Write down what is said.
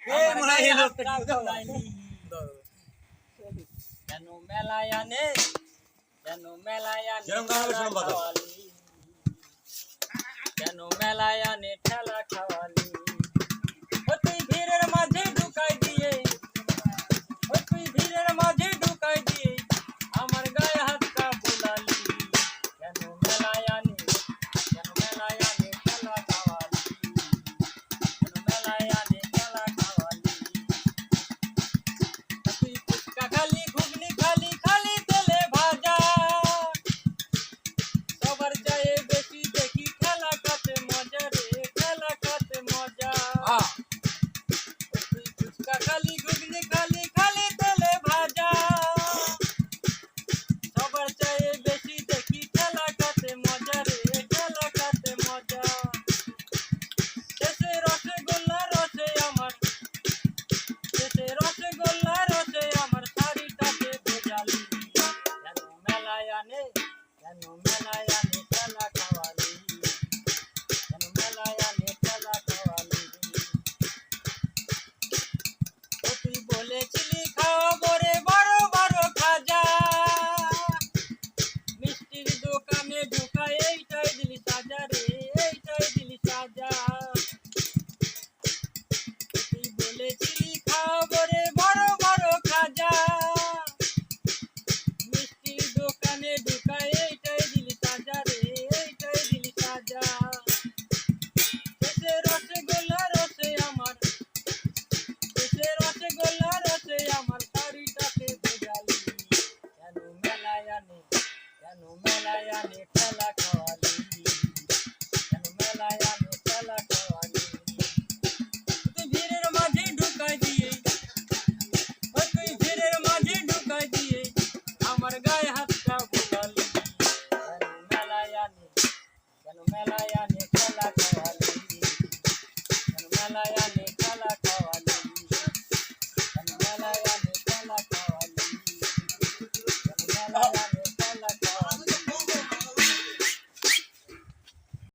কেন মেলায় আনে কেন মেলায় আনে কেন মেলায় আনে ঠেলা খাওয়ালি তুই ভিড়ের মাঝে ঢুকাই দিয়ে তুই ভিড়ের মাঝে ঢুকাই দিয়ে আমার গায়ে হাতটা বুলালি কেন মেলায় আনে ঠেলা খাওয়ালি কেন মেলায় আনে ঠেলা খাওয়ালি তুই ফুচকা খালি ঘুগনি খালি খালি তেলে ভাজা সবার চায়ে বেশি দেখি খেলা খাতে মজা রে খেলা খাতে মজা তুই ফুচকা খালি ঘুগনি খালি খালি তেলে ভাজা সবার চায়ে বেশি দেখি খেলা খাতে মজা রে খেলা খাতে মজা শেষে রসগোল্লা রসে আমার শেষে রসগোল্লা রসে আমার শাড়িটাকে ভেজালি কেন মেলায় আনে ঠেলা খাওয়ালি কেন মেলায় আনে ঠেলা খাওয়ালি তুই বলেছিলি খাওয়াবো রে বড় বড় খাজা মিষ্টির দোকানে ঢুকা এইটাই দিলি সাজা রে এইটাই দিলি সাজা তুই বলেছিলি খাওয়াবো রে বড় বড় খাজা মিষ্টির দোকানে ঢুকা এইটাই দিলি সাজা রে এইটাই দিলি সাজা শেষে রসগোল্লা রসে আমার শেষে রসগোল্লা রসে আমার শাড়িটাকে ভেজালি কেন মেলায় আনে ঠেলা খাওয়ালি কেন মেলায় আনে ঠেলা খাওয়ালি তুই ভিড়ের মাঝে ঢুকাই দিয়ে তুই ভিড়ের মাঝে ঢুকাই দিয়ে আমার গায়ে হাতটা বুলালি কেন মেলায় আনে